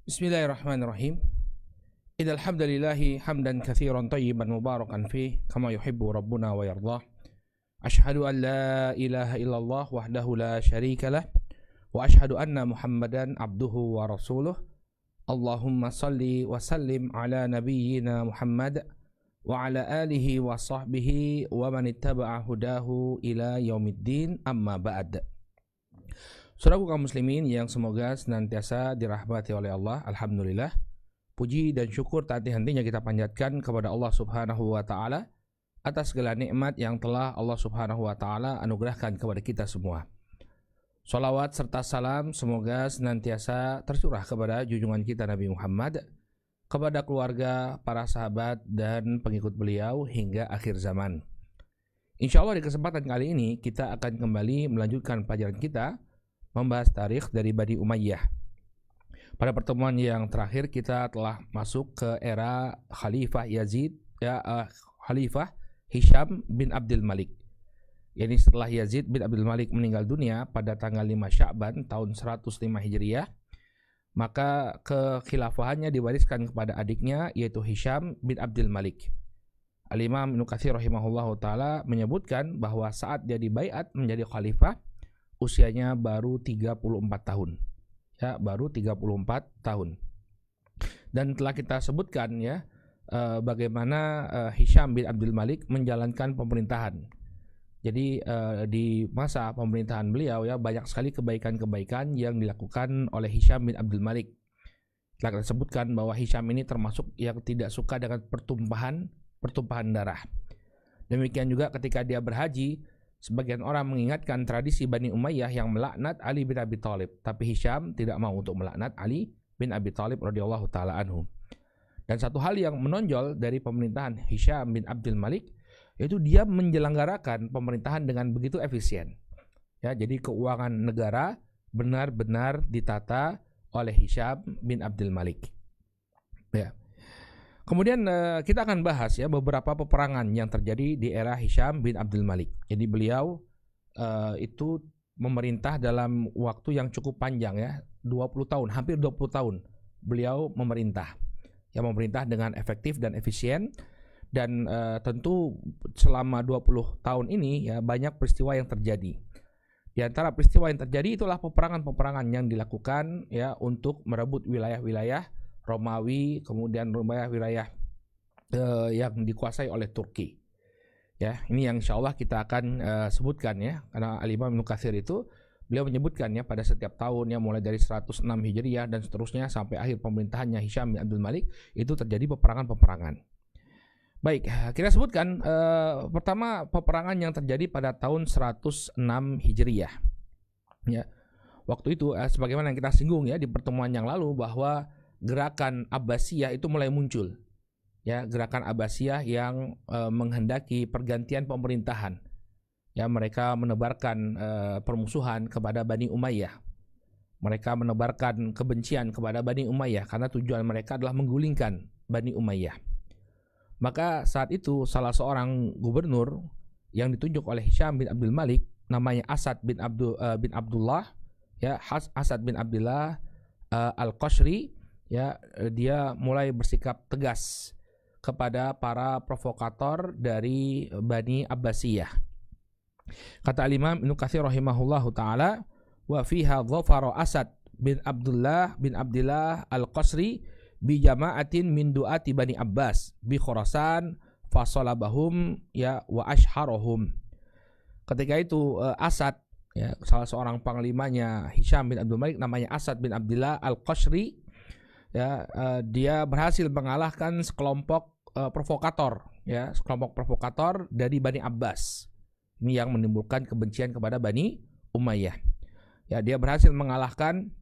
Bismillahirrahmanirrahim. Innal hamdalillahi hamdan katsiran tayyiban mubarakan fih kama yuhibbu rabbuna wa yardah. Asyhadu an la ilaha illallah wahdahu la syarikalah wa asyhadu anna Muhammadan abduhu wa rasuluh. Allahumma salli wa sallim ala nabiyyina Muhammad wa ala alihi wa sahbihi wa man ittaba'a hudahu ila yaumiddin, amma ba'd. Saudaraku kaum muslimin yang semoga senantiasa dirahmati oleh Allah, alhamdulillah, puji dan syukur tak henti-hentinya kita panjatkan kepada Allah Subhanahu wa taala atas segala nikmat yang telah Allah Subhanahu wa taala anugerahkan kepada kita semua. Shalawat serta salam semoga senantiasa tercurah kepada junjungan kita Nabi Muhammad, kepada keluarga, para sahabat dan pengikut beliau hingga akhir zaman. Insya Allah di kesempatan kali ini kita akan kembali melanjutkan pelajaran kita membahas tarikh dari Bani Umayyah. Pada pertemuan yang terakhir kita telah masuk ke era Khalifah Khalifah Hisham bin Abdul Malik. Yani setelah Yazid bin Abdul Malik meninggal dunia pada tanggal 5 Sya'ban tahun 105 Hijriah, maka kekhilafahannya diwariskan kepada adiknya yaitu Hisham bin Abdul Malik. Al-Imam Ibnu Katsir rahimahullahu taala menyebutkan bahwa saat dia dibaiat menjadi khalifah usianya baru 34 tahun. Ya, baru 34 tahun. Dan telah kita sebutkan ya bagaimana Hisham bin Abdul Malik menjalankan pemerintahan. Jadi di masa pemerintahan beliau ya banyak sekali kebaikan-kebaikan yang dilakukan oleh Hisham bin Abdul Malik. Telah kita sebutkan bahwa Hisham ini termasuk yang tidak suka dengan pertumpahan darah. Demikian juga ketika dia berhaji, sebagian orang mengingatkan tradisi Bani Umayyah yang melaknat Ali bin Abi Thalib, tapi Hisham tidak mau untuk melaknat Ali bin Abi Thalib radhiyallahu taala anhu. Dan satu hal yang menonjol dari pemerintahan Hisham bin Abdul Malik yaitu dia menyelenggarakan pemerintahan dengan begitu efisien. Ya, jadi keuangan negara benar-benar ditata oleh Hisham bin Abdul Malik. Ya. Kemudian kita akan bahas ya beberapa peperangan yang terjadi di era Hisham bin Abdul Malik. Jadi beliau itu memerintah dalam waktu yang cukup panjang ya, 20 tahun, hampir 20 tahun beliau memerintah. Ya, memerintah dengan efektif dan efisien, dan tentu selama 20 tahun ini ya banyak peristiwa yang terjadi. Di antara peristiwa yang terjadi itulah peperangan-peperangan yang dilakukan ya untuk merebut wilayah-wilayah Romawi, kemudian wilayah yang dikuasai oleh Turki. Ya, ini yang insya Allah kita akan sebutkan ya, karena Al-Imam Ibnu Katsir itu beliau menyebutkan ya pada setiap tahunnya mulai dari 106 Hijriah dan seterusnya sampai akhir pemerintahannya Hisham bin Abdul Malik itu terjadi peperangan-peperangan. Baik, kita sebutkan pertama peperangan yang terjadi pada tahun 106 Hijriah. Ya, waktu itu sebagaimana yang kita singgung ya di pertemuan yang lalu bahwa gerakan Abbasiyah itu mulai muncul. Ya, gerakan Abbasiyah yang menghendaki pergantian pemerintahan. Ya, mereka menebarkan permusuhan kepada Bani Umayyah. Mereka menebarkan kebencian kepada Bani Umayyah karena tujuan mereka adalah menggulingkan Bani Umayyah. Maka saat itu salah seorang gubernur yang ditunjuk oleh Hisham bin Abdul Malik namanya Asad bin Abdullah ya, Asad bin Abdullah Al-Qashri ya, dia mulai bersikap tegas kepada para provokator dari Bani Abbasiyah. Kata Imam Ibnu Katsir rahimahullahu taala, wa fiha dhafara Asad bin Abdullah Al-Qasri bi jama'atin min du'ati Bani Abbas bi Khurasan fasalabahum ya wa ashharahum. Ketika itu Asad ya, salah seorang panglimanya Hisham bin Abdul Malik namanya Asad bin Abdullah Al-Qashri ya, dia berhasil mengalahkan sekelompok provokator ya, sekelompok provokator dari Bani Abbas. Ini yang menimbulkan kebencian kepada Bani Umayyah. Ya, dia berhasil mengalahkan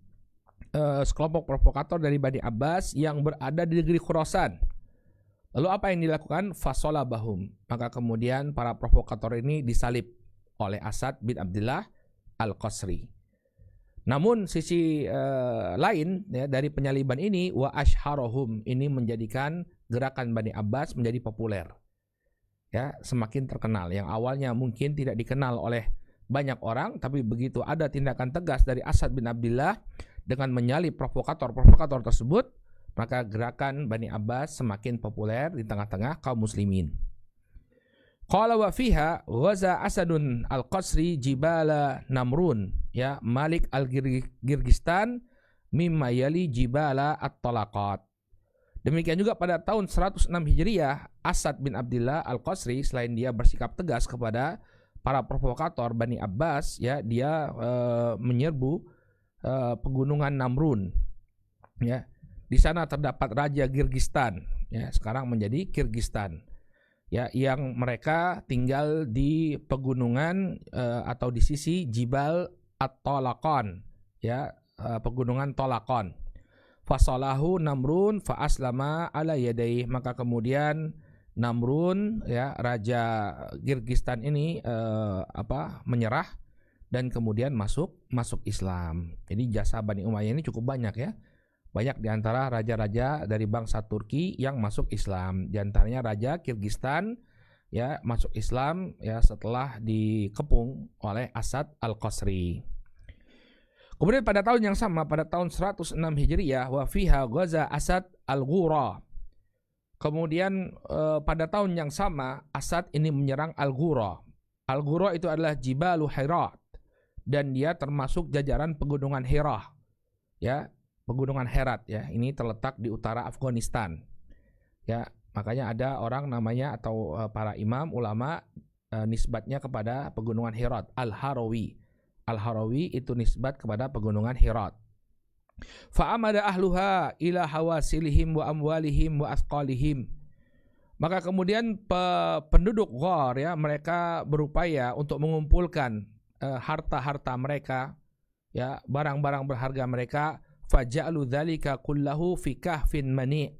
sekelompok provokator dari Bani Abbas yang berada di negeri Khurasan. Lalu apa yang dilakukan? Fasolabahum. Maka kemudian para provokator ini disalib oleh Asad bin Abdullah Al-Qasri. Namun sisi lain ya, dari penyaliban ini wa ashharohum, ini menjadikan gerakan Bani Abbas menjadi populer. Ya, semakin terkenal. Yang awalnya mungkin tidak dikenal oleh banyak orang, tapi begitu ada tindakan tegas dari Asad bin Abdullah dengan menyalip provokator-provokator tersebut, maka gerakan Bani Abbas semakin populer di tengah-tengah kaum muslimin. Qala wa fiha ghaza Asadun al-Qasri Jibala Namrun, ya Malik al-Girgistan mimma yali Jibala at-Talaqat. Demikian juga pada tahun 106 Hijriah, Asad bin Abdillah al-Qasri, selain dia bersikap tegas kepada para provokator Bani Abbas, ya dia menyerbu pegunungan Namrun. Ya, di sana terdapat Raja Girgistan, ya sekarang menjadi Kirgistan. Ya, yang mereka tinggal di pegunungan atau di sisi Jibal at-Talaqan, ya pegunungan Tolakon. Fasalahu Namrun fa aslama ala yadayhi, maka kemudian Namrun, ya raja Kirgistan ini menyerah dan kemudian masuk Islam. Jadi jasa Bani Umayyah ini cukup banyak, ya. Banyak di antara raja-raja dari bangsa Turki yang masuk Islam. Di antaranya Raja Kirgistan, ya masuk Islam ya setelah dikepung oleh Asad al-Qasri. Kemudian pada tahun yang sama, pada tahun 106 Hijriah, wa fiha ghaza Asad al-Ghura. Kemudian pada tahun yang sama, Asad ini menyerang Al-Ghura. Al-Ghura itu adalah Jibalu Hirat, dan dia termasuk jajaran pegunungan Hira. Ya, pegunungan Herat, ya. Ini terletak di utara Afghanistan. Ya, makanya ada orang namanya atau para imam ulama nisbatnya kepada pegunungan Herat, Al-Harawi. Al-Harawi itu nisbat kepada pegunungan Herat. Fa'amada ahluha ila hawasilihim wa amwalihim wa athqalihim. Maka kemudian penduduk Ghor, ya mereka berupaya untuk mengumpulkan harta-harta mereka, ya barang-barang berharga mereka. Faja'alu dzalika kullahu fi kahfin mani'.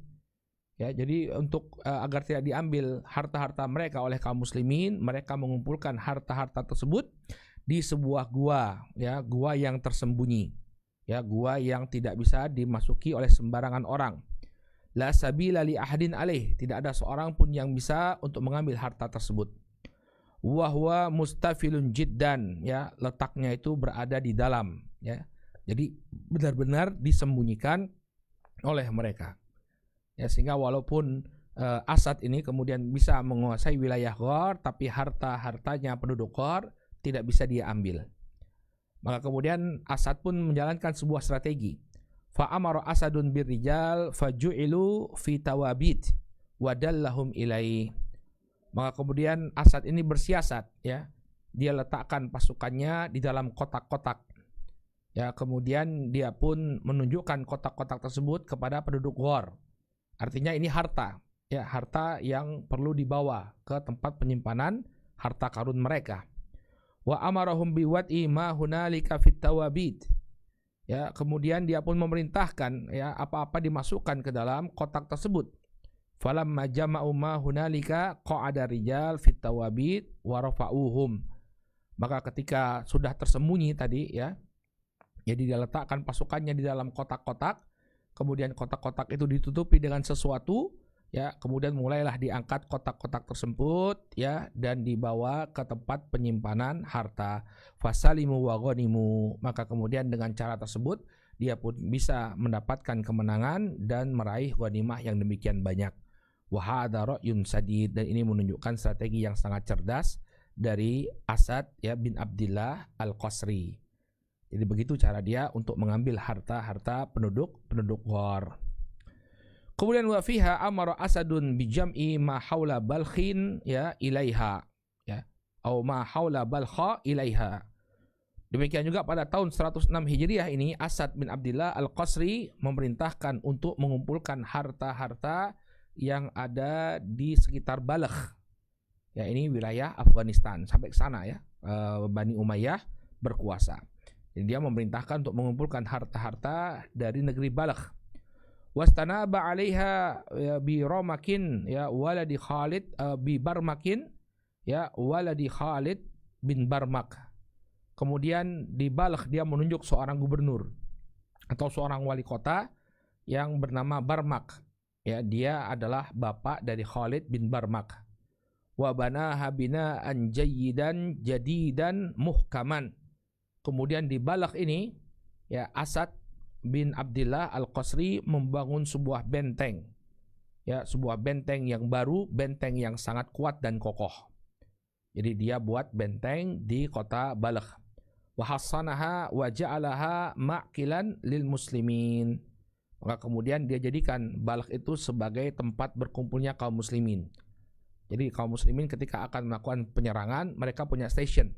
Ya, jadi untuk agar tidak diambil harta-harta mereka oleh kaum muslimin, mereka mengumpulkan harta-harta tersebut di sebuah gua, ya gua yang tersembunyi. Ya, gua yang tidak bisa dimasuki oleh sembarangan orang. La sabila li ahadin alaih, tidak ada seorang pun yang bisa untuk mengambil harta tersebut. Wa huwa mustafilun jiddan, ya letaknya itu berada di dalam, ya. Jadi benar-benar disembunyikan oleh mereka. Ya, sehingga walaupun Asad ini kemudian bisa menguasai wilayah Ghor, tapi harta-hartanya penduduk Ghor tidak bisa dia ambil. Maka kemudian Asad pun menjalankan sebuah strategi. Fa'amara Asadun birrijal faju'ilu fi tawabit wadallahum ilai. Maka kemudian Asad ini bersiasat, ya. Dia letakkan pasukannya di dalam kotak-kotak. Ya, kemudian dia pun menunjukkan kotak-kotak tersebut kepada penduduk Ghor. Artinya ini harta, ya harta yang perlu dibawa ke tempat penyimpanan harta karun mereka. Wa amarahum biwad'i ma hunalika fit tawabit. Ya, kemudian dia pun memerintahkan ya apa-apa dimasukkan ke dalam kotak tersebut. Falamma jama'u ma hunalika qa'ada rijal fit tawabit wa rafa'uhum. Maka ketika sudah tersembunyi tadi, ya. Jadi dia letakkan pasukannya di dalam kotak-kotak, kemudian kotak-kotak itu ditutupi dengan sesuatu, ya, kemudian mulailah diangkat kotak-kotak tersebut, ya, dan dibawa ke tempat penyimpanan harta. Fasalimu wa ghanimu. Maka kemudian dengan cara tersebut dia pun bisa mendapatkan kemenangan dan meraih ghanimah yang demikian banyak. Wa hadza ra'yun sadid, dan ini menunjukkan strategi yang sangat cerdas dari Asad, ya bin Abdillah al-Qasri. Jadi begitu cara dia untuk mengambil harta-harta penduduk Ghor. Kemudian wa fiha amara Asadun bi jam'i ma haula Balkhin, ya ilaiha, ya atau ma haula Balkha ilaiha. Demikian juga pada tahun 106 Hijriah ini Asad bin Abdillah al-Qasri memerintahkan untuk mengumpulkan harta-harta yang ada di sekitar Balkh. Ya, ini wilayah Afghanistan, sampai ke sana, ya. Bani Umayyah berkuasa. Jadi dia memerintahkan untuk mengumpulkan harta-harta dari negeri Balkh. Wastanaba 'alaiha bi Ramakin, ya waladi Khalid bi Barmakin, ya waladi Khalid bin Barmak. Kemudian di Balkh dia menunjuk seorang gubernur atau seorang wali kota yang bernama Barmak. Ya, dia adalah bapak dari Khalid bin Barmak. Wa banaha bina'an jayyidan jadidan muhkaman. Kemudian di Balkh ini, ya Asad bin Abdillah Al-Qasri membangun sebuah benteng. Ya, sebuah benteng yang baru, benteng yang sangat kuat dan kokoh. Jadi dia buat benteng di kota Balkh. Wa hassanaha wa ja'alaha ma'kilan lil muslimin. Maka kemudian dia jadikan Balkh itu sebagai tempat berkumpulnya kaum muslimin. Jadi kaum muslimin ketika akan melakukan penyerangan, mereka punya station.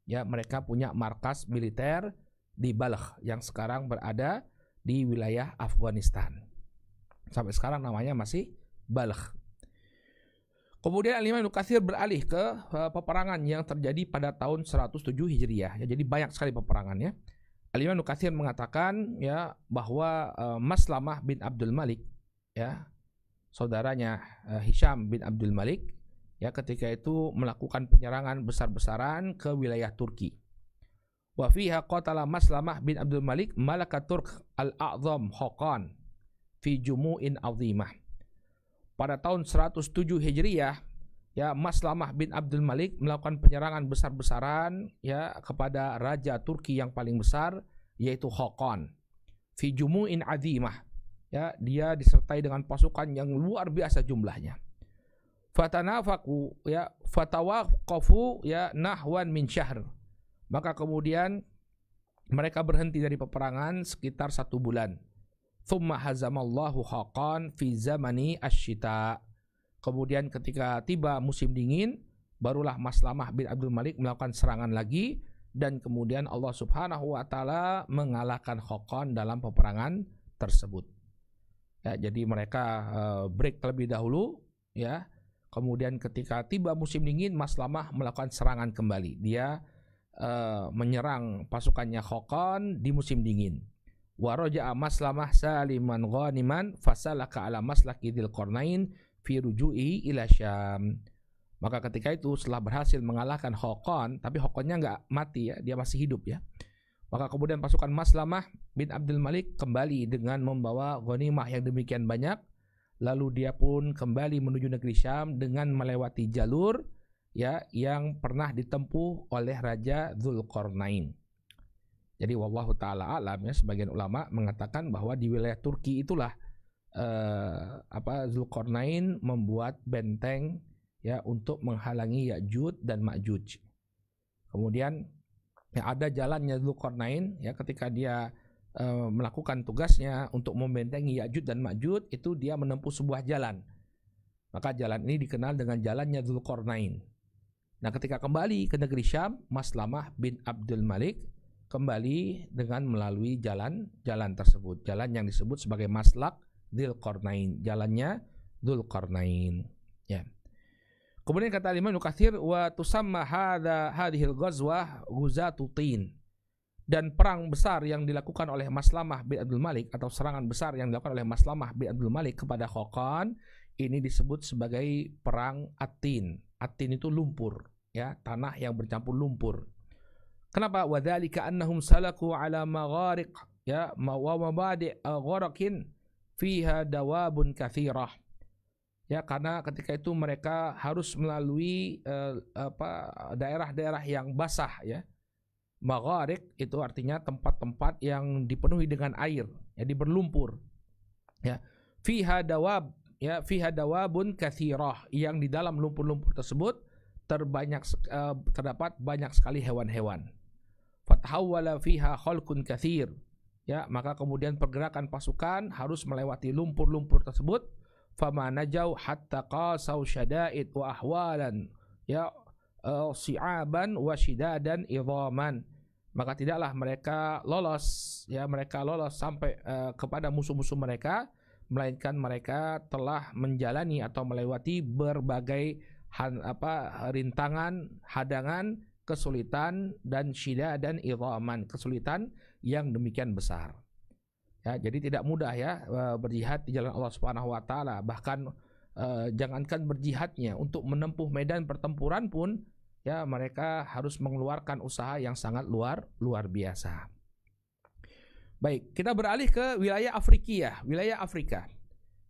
Ya, mereka punya markas militer di Balkh yang sekarang berada di wilayah Afghanistan. Sampai sekarang namanya masih Balkh. Kemudian Al-Imam Ibnu Katsir beralih ke peperangan yang terjadi pada tahun 107 Hijriah. Ya, jadi banyak sekali peperangannya. Al-Imam Ibnu Katsir mengatakan ya bahwa Maslamah bin Abdul Malik, ya, saudaranya Hisham bin Abdul Malik, ya, ketika itu melakukan penyerangan besar-besaran ke wilayah Turki. Wa fiha qatala Maslamah bin Abdul Malik malaka Turk al-A'zam Khaqan fi jumu'in 'azimah. Pada tahun 107 Hijriah, ya, Maslamah bin Abdul Malik melakukan penyerangan besar-besaran, ya, kepada raja Turki yang paling besar, yaitu Khaqan. Fi jumu'in 'azimah. Ya, dia disertai dengan pasukan yang luar biasa jumlahnya. Fatanafaku, ya, fatawaqafu, ya, nahwan min syahr. Maka kemudian mereka berhenti dari peperangan sekitar 1 bulan. Thumma hazamallahu Khaqan fi zamani asy-syita. Kemudian ketika tiba musim dingin, barulah Maslamah bin Abdul Malik melakukan serangan lagi, dan kemudian Allah Subhanahu wa taala mengalahkan Khaqan dalam peperangan tersebut. Ya, jadi mereka break terlebih dahulu, ya. Kemudian ketika tiba musim dingin, Maslamah melakukan serangan kembali. Dia menyerang pasukannya Khaqan di musim dingin. Wa raja'a Maslamah saliman ghaniman fasalaka ala maslaki Dzul Qarnain fi ruju'i ila Syam. Maka ketika itu setelah berhasil mengalahkan Khaqan, tapi Khaqannya enggak mati, ya, dia masih hidup, ya. Maka kemudian pasukan Maslamah bin Abdul Malik kembali dengan membawa ghanimah yang demikian banyak. Lalu dia pun kembali menuju negeri Syam dengan melewati jalur, ya, yang pernah ditempuh oleh Raja Dzul Qarnain. Jadi wallahu taala alam, ya, sebagian ulama mengatakan bahwa di wilayah Turki itulah Dzul Qarnain membuat benteng, ya, untuk menghalangi Ya'juj dan Ma'juj. Kemudian, ya, ada jalannya Dzul Qarnain, ya, ketika dia melakukan tugasnya untuk membentengi Ya'juj dan Ma'juj, itu dia menempuh sebuah jalan. Maka jalan ini dikenal dengan jalannya Dzul Qarnain. Nah, ketika kembali ke negeri Syam, Maslamah bin Abdul Malik kembali dengan melalui jalan tersebut. Jalan yang disebut sebagai Maslak Dzul Qarnain, jalannya Dzul Qarnain, ya. Kemudian kata Imam Ibnu Katsir, wa tusamma hadhil ghazwah ghuzatu tin. Dan perang besar yang dilakukan oleh Maslamah bin Abdul Malik, atau serangan besar yang dilakukan oleh Maslamah bin Abdul Malik kepada Khaqan, ini disebut sebagai perang At-Tin. At-Tin itu lumpur, ya, tanah yang bercampur lumpur. Kenapa? Wadzalika annahum salaku ala maghariq, ya, wa mabadi' gharaqin fiha dawabun katsirah. Ya, karena ketika itu mereka harus melalui daerah-daerah yang basah, ya. Maghariq itu artinya tempat-tempat yang dipenuhi dengan air, jadi berlumpur, ya. Fiha dawab, ya, fiha dawabun katsirah, yang di dalam lumpur-lumpur tersebut terdapat banyak sekali hewan-hewan. Fatahawwala fiha khalqun katsir, ya, maka kemudian pergerakan pasukan harus melewati lumpur-lumpur tersebut. Fama najau hatta qasau syada'id wa ahwalan, ya, si'aban wa shidadan idhaman. Maka tidaklah mereka lolos, ya, mereka lolos sampai kepada musuh-musuh mereka, melainkan mereka telah menjalani atau melewati berbagai rintangan, hadangan, kesulitan, dan shidadan idhaman, kesulitan yang demikian besar. Ya, jadi tidak mudah, ya, berjihad di jalan Allah Subhanahu wa taala. Bahkan jangankan berjihadnya, untuk menempuh medan pertempuran pun, ya, mereka harus mengeluarkan usaha yang sangat luar biasa. Baik, kita beralih ke wilayah Afrika. Wilayah Afrika.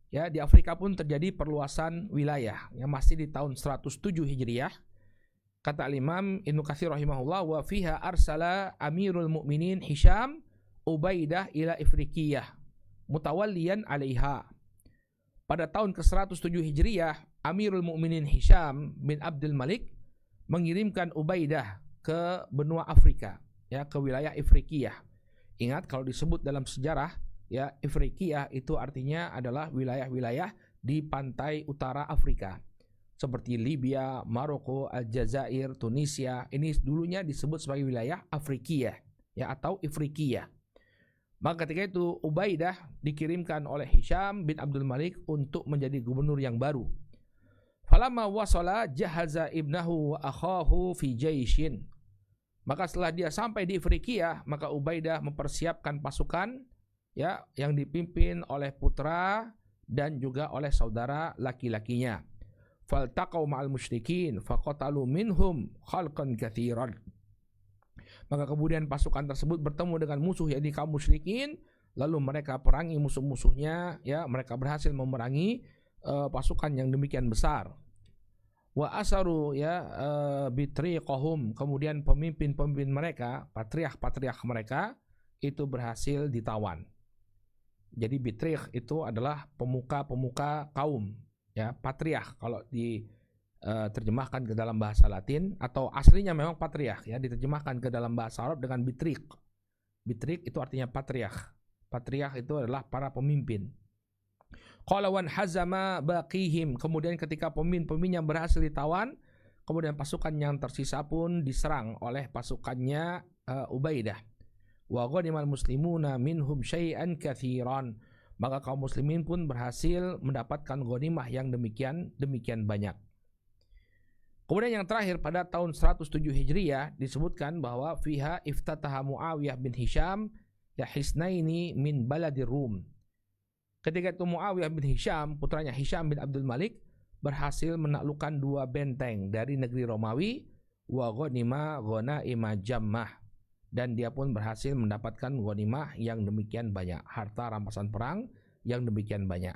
Ya, di Afrika pun terjadi perluasan wilayah, yang masih di tahun 107 Hijriah. Kata Imam Ibnu Katsir rahimahullah, wa fiha arsala Amirul Mukminin Hisham Ubaidah ila Ifriqiyah mutawalliyan 'alaiha. Pada tahun ke-107 Hijriah, Amirul Mukminin Hisham bin Abdul Malik mengirimkan Ubaidah ke benua Afrika, ya, ke wilayah Ifriqiyah. Ingat, kalau disebut dalam sejarah, ya, Ifriqiyah itu artinya adalah wilayah-wilayah di pantai utara Afrika, seperti Libya, Maroko, Aljazair, Tunisia. Ini dulunya disebut sebagai wilayah Afriqiyah, ya, atau Ifriqiyah. Maka ketika itu Ubaidah dikirimkan oleh Hisham bin Abdul Malik untuk menjadi gubernur yang baru. Falamma wasala jahaza ibnahu wa akhahu fi jaishin. Maka setelah dia sampai di Ifriqiyah, maka Ubaidah mempersiapkan pasukan, ya, yang dipimpin oleh putra dan juga oleh saudara laki-lakinya. Faltaqau ma'al musyrikin faqatalu minhum khalqan katsiran. Maka kemudian pasukan tersebut bertemu dengan musuh, yakni kaum musyrikin, lalu mereka perangi musuh-musuhnya, ya, mereka berhasil memerangi pasukan yang demikian besar. Wa asaru, ya, bitriqahum, kemudian pemimpin-pemimpin mereka, patriark mereka itu berhasil ditawan. Jadi bitriq itu adalah pemuka-pemuka kaum, ya, patriark kalau diterjemahkan ke dalam bahasa Latin, atau aslinya memang patriark, ya, diterjemahkan ke dalam bahasa Arab dengan bitriq. Bitriq itu artinya patriark. Patriark itu adalah para pemimpin. Qala wan hazama baqihim, kemudian ketika pemimpin-pemimpinnya berhasil ditawan, kemudian pasukan yang tersisa pun diserang oleh pasukannya Ubaidah. Wa ghanimal muslimuna minhum syai'an katsiran. Maka kaum muslimin pun berhasil mendapatkan ghanimah yang demikian banyak. Kemudian yang terakhir, pada tahun 107 Hijriah disebutkan bahwa fiha iftataha Muawiyah bin Hisham ya hisnaini min baladir Rum. Ketika itu Muawiyah bin Hisham, putranya Hisham bin Abdul Malik, berhasil menaklukkan 2 benteng dari negeri Romawi, wa ghanima ghanaima jammah, dan dia pun berhasil mendapatkan ghanimah yang demikian banyak, harta rampasan perang yang demikian banyak.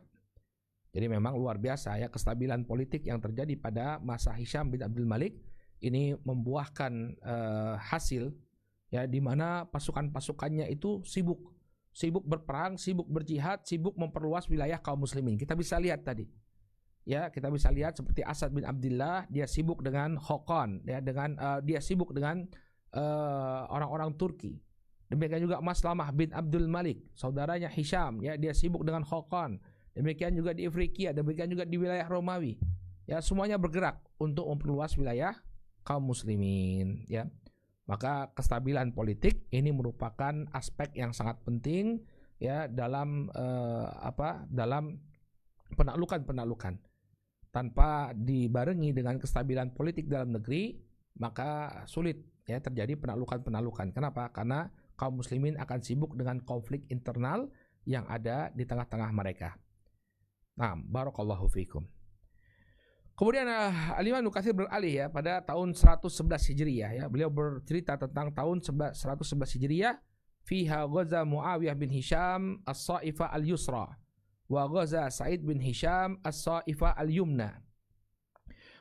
Jadi memang luar biasa, ya, kestabilan politik yang terjadi pada masa Hisham bin Abdul Malik ini membuahkan hasil, ya, di mana pasukan-pasukannya itu sibuk berperang, sibuk berjihad, sibuk memperluas wilayah kaum muslimin. Kita bisa lihat tadi, ya, kita bisa lihat seperti Asad bin Abdullah, dia sibuk dengan Khaqan, ya, dia sibuk dengan orang-orang Turki. Demikian juga Maslamah bin Abdul Malik, saudaranya Hisham, ya, dia sibuk dengan Khaqan. Demikian juga di Ifriqiyah, demikian juga di wilayah Romawi. Ya, semuanya bergerak untuk memperluas wilayah kaum muslimin, ya. Maka kestabilan politik ini merupakan aspek yang sangat penting, ya, dalam dalam penaklukan. Tanpa dibarengi dengan kestabilan politik dalam negeri, maka sulit, ya, terjadi penaklukan. Kenapa? Karena kaum muslimin akan sibuk dengan konflik internal yang ada di tengah-tengah mereka. Nah, barakallahu fikum. Kemudian Al-Imam Ibnu Katsir beralih, ya, pada tahun 111 Hijriah, ya. Beliau bercerita tentang tahun 111 Hijriah, fiha ghaza Muawiyah bin Hisham as-Sa'ifa al-Yusra wa ghaza Sa'id bin Hisham as-Sa'ifa al-Yumna.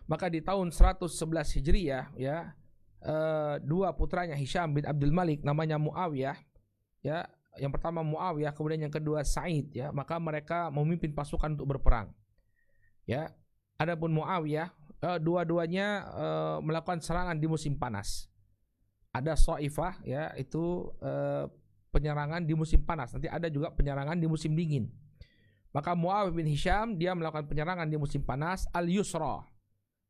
Maka di tahun 111 Hijriah, ya, 2 putranya Hisham bin Abdul Malik, namanya Muawiyah, ya. Yang pertama Muawiyah, kemudian yang kedua Sa'id, ya. Maka mereka memimpin pasukan untuk berperang, ya. Adapun Muawiyah, dua-duanya melakukan serangan di musim panas. Ada Saifah, ya, itu penyerangan di musim panas. Nanti ada juga penyerangan di musim dingin. Maka Muawiyah bin Hisham dia melakukan penyerangan di musim panas al-Yusra,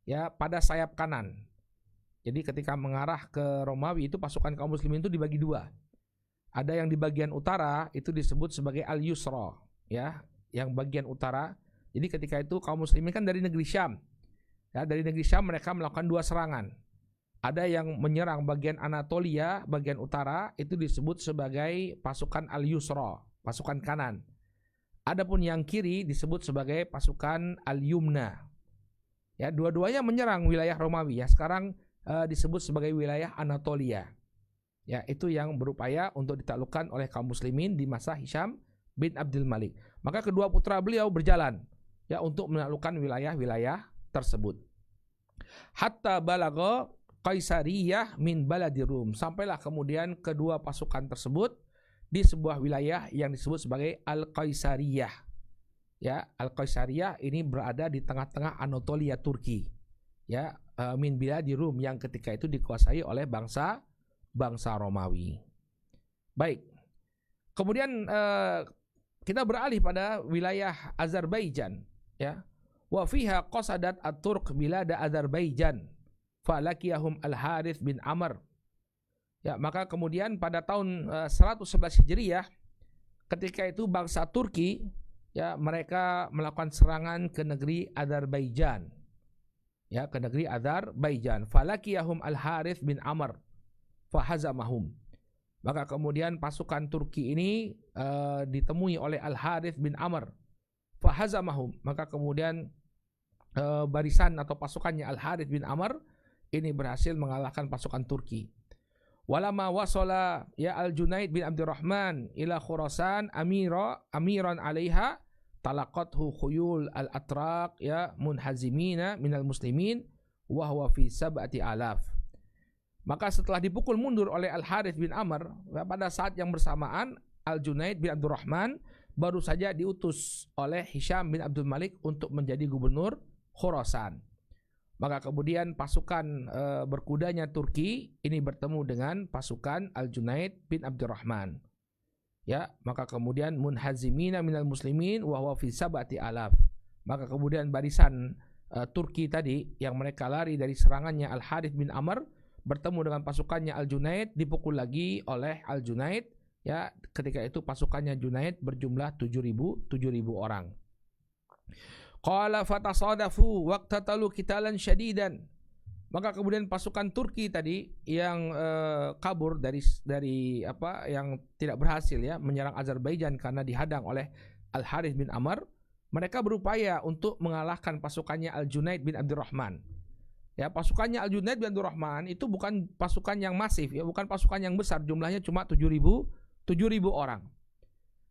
ya, pada sayap kanan. Jadi ketika mengarah ke Romawi itu pasukan kaum muslimin itu dibagi 2. Ada yang di bagian utara itu disebut sebagai al-Yusra, ya, yang bagian utara. Jadi ketika itu kaum muslimin kan dari negeri Syam, ya, dari negeri Syam mereka melakukan 2 serangan. Ada yang menyerang bagian Anatolia, bagian utara, itu disebut sebagai pasukan al-Yusra, pasukan kanan. Adapun yang kiri disebut sebagai pasukan al-Yumna. Ya, dua-duanya menyerang wilayah Romawi, ya, sekarang disebut sebagai wilayah Anatolia. Ya, itu yang berupaya untuk ditaklukkan oleh kaum muslimin di masa Hisham bin Abdul Malik. Maka kedua putra beliau berjalan, ya, untuk menaklukkan wilayah-wilayah tersebut. Hatta balagha Qaisariyah min baladi Rum. Sampailah kemudian kedua pasukan tersebut di sebuah wilayah yang disebut sebagai Al-Qaisariyah. Ya, Al-Qaisariyah ini berada di tengah-tengah Anatolia Turki. Ya, min biladi Rum yang ketika itu dikuasai oleh bangsa Romawi. Baik. Kemudian kita beralih pada wilayah Azerbaijan, ya. Wa fiha qasadat at-Turk bilada Azerbaijan falakiyahum Al-Harith bin Amr. Ya, maka kemudian pada tahun 111 Hijriah ketika itu bangsa Turki, ya, mereka melakukan serangan ke negeri Azerbaijan. Ya, ke negeri Azerbaijan. Falakiyahum Al-Harith bin Amr fahazamahum. Maka kemudian pasukan Turki ini ditemui oleh Al-Harith bin Amr fahazamahum. Maka kemudian barisan atau pasukannya Al-Harith bin Amr ini berhasil mengalahkan pasukan Turki. Walama wasala ya Al-Junaid bin Abdurrahman ila Khurasan amiran alaiha talaqathu khuyul al-atraq ya munhazimina minal muslimin wa huwa fi sab'ati alaf. Maka setelah dipukul mundur oleh Al-Harith bin Amr, pada saat yang bersamaan Al-Junaid bin Abdurrahman baru saja diutus oleh Hisham bin Abdul Malik untuk menjadi gubernur Khurasan. Maka kemudian pasukan berkudanya Turki ini bertemu dengan pasukan Al-Junaid bin Abdurrahman. Ya, maka kemudian munhazimina minal muslimin wa huwa fi sab'ati alaf. Maka kemudian barisan Turki tadi yang mereka lari dari serangannya Al-Harith bin Amr bertemu dengan pasukannya Al-Junaid, dipukul lagi oleh Al-Junaid. Ya, ketika itu pasukannya Junaid berjumlah 7.000 orang. Qala fatasadafu waqtatalu qitalan syadidan. Maka kemudian pasukan Turki tadi yang kabur dari apa yang tidak berhasil ya menyerang Azerbaijan karena dihadang oleh Al-Harith bin Amr, mereka berupaya untuk mengalahkan pasukannya Al-Junaid bin Abdurrahman. Ya, pasukannya Al-Junaid bin Abdurrahman itu bukan pasukan yang masif ya, bukan pasukan yang besar, jumlahnya cuma 7.000 orang.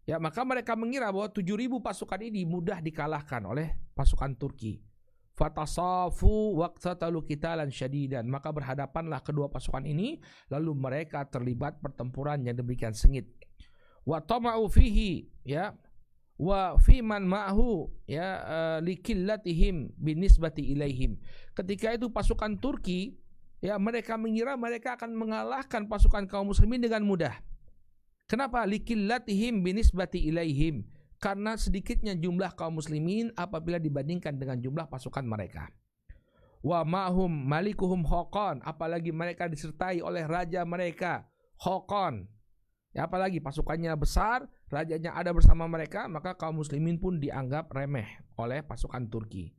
Ya, maka mereka mengira bahwa 7.000 pasukan ini mudah dikalahkan oleh pasukan Turki. Fatasafu waqtatalu qitalan syadidan. Maka berhadapanlah kedua pasukan ini, lalu mereka terlibat pertempuran yang demikian sengit. Wa tama'u fihi ya wa fi man ma'hu ya likillatihim binisbati ilaihim. Ketika itu pasukan Turki ya mereka mengira mereka akan mengalahkan pasukan kaum muslimin dengan mudah. Kenapa? Likillatihim binisbati ilaihim. Karena sedikitnya jumlah kaum muslimin apabila dibandingkan dengan jumlah pasukan mereka. Wa ma'hum malikuhum Khaqan, apalagi mereka disertai oleh raja mereka Khaqan. Ya, apalagi pasukannya besar, rajanya ada bersama mereka, maka kaum muslimin pun dianggap remeh oleh pasukan Turki.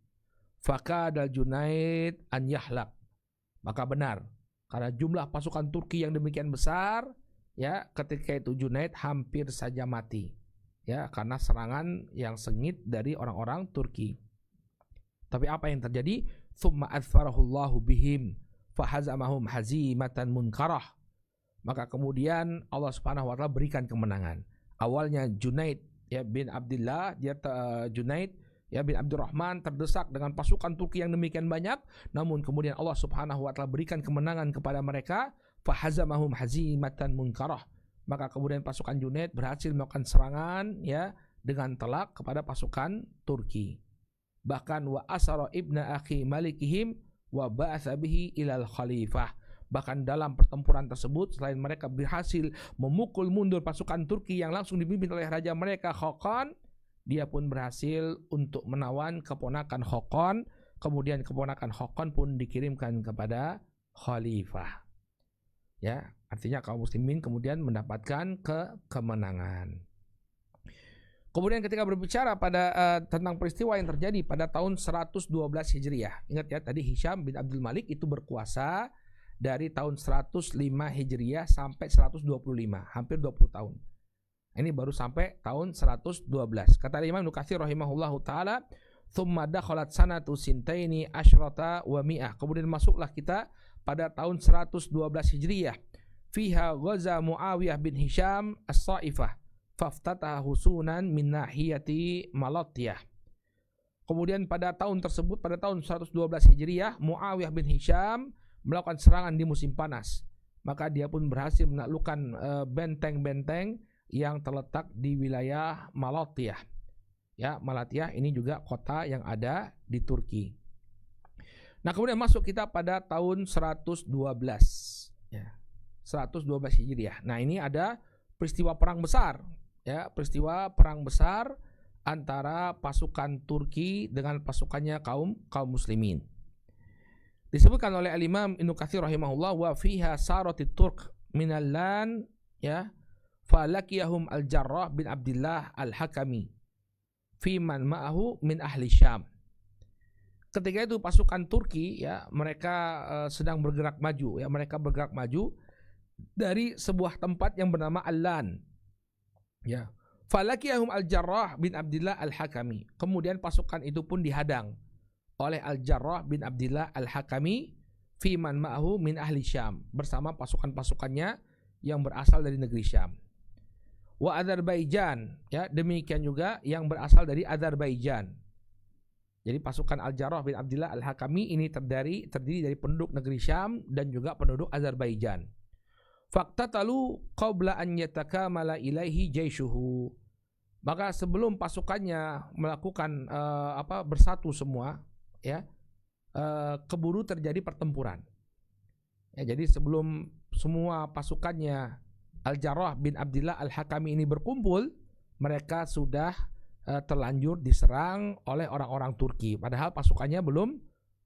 Fakadal Junaid an yahlak. Maka benar, karena jumlah pasukan Turki yang demikian besar, ya, ketika itu Junaid hampir saja mati. Ya, karena serangan yang sengit dari orang-orang Turki. Tapi apa yang terjadi? Tsumma adfarahullahu bihim fahazamahum hazimatan munkarah. Maka kemudian Allah Subhanahu wa taala berikan kemenangan. Awalnya Junaid ya bin Abdullah, Junaid ya bin Abdurrahman terdesak dengan pasukan Turki yang demikian banyak, namun kemudian Allah Subhanahu wa taala berikan kemenangan kepada mereka, fahazamahum hazimatan munkarah. Maka kemudian pasukan Junaid berhasil melakukan serangan ya dengan telak kepada pasukan Turki. Bahkan wa asara ibna akhi malikihim wa ba'atha bihi ilal khalifah. Bahkan dalam pertempuran tersebut selain mereka berhasil memukul mundur pasukan Turki yang langsung dipimpin oleh raja mereka Khaqan, dia pun berhasil untuk menawan keponakan Khaqan. Kemudian keponakan Khaqan pun dikirimkan kepada khalifah. Ya, artinya kaum muslimin kemudian mendapatkan kemenangan. Kemudian ketika berbicara pada tentang peristiwa yang terjadi pada tahun 112 Hijriah. Ingat ya, tadi Hisham bin Abdul Malik itu berkuasa dari tahun 105 Hijriah sampai 125, hampir 20 tahun. Ini baru sampai tahun 112. Kata Imam Ibnu Katsir rahimahullahu taala, "Tsumma dakhalat sanatu sintaini asyrata wa mi'ah." Kemudian masuklah kita pada tahun 112 Hijriah. Fiha ghaza Muawiyah bin Hisham as-Saifah faftataha husunan min nahiyati Malatiyah. Kemudian pada tahun tersebut, pada tahun 112 Hijriah, Muawiyah bin Hisham melakukan serangan di musim panas. Maka dia pun berhasil menaklukkan benteng-benteng yang terletak di wilayah Malatya. Ya, Malatya ini juga kota yang ada di Turki. Nah, kemudian masuk kita pada tahun 112. Ya, 112 Hijriah. Nah, ini ada peristiwa perang besar. Ya, peristiwa perang besar antara pasukan Turki dengan pasukannya kaum muslimin. Disebutkan oleh Al-Imam Ibnu Katsir rahimahullah, wa fiha saratit Turk minal lan, ya, falakiyahum Al-Jarrah bin Abdullah Al-Hakami fi man ma'ahu min ahli Syam. Ketika itu pasukan Turki, ya, mereka sedang bergerak maju, ya, mereka bergerak maju dari sebuah tempat yang bernama Al-Lan. Ya. Falakiyahum Al-Jarrah bin Abdullah Al-Hakami. Kemudian pasukan itu pun dihadang oleh Al-Jarrah bin Abdullah Al-Hakami fi man ma'ahu min ahli Syam, bersama pasukan-pasukannya yang berasal dari negeri Syam. Wa Azerbaijan, ya, demikian juga yang berasal dari Azerbaijan. Jadi pasukan Al-Jarrah bin Abdullah Al-Hakami ini terdiri dari penduduk negeri Syam dan juga penduduk Azerbaijan. Faqtatalu qabla an yatakamala ilaihi jaishuhu. Maka sebelum pasukannya melakukan bersatu semua, ya, keburu terjadi pertempuran. Ya, jadi sebelum semua pasukannya Al-Jarrah bin Abdullah Al-Hakami ini berkumpul, mereka sudah terlanjur diserang oleh orang-orang Turki. Padahal pasukannya belum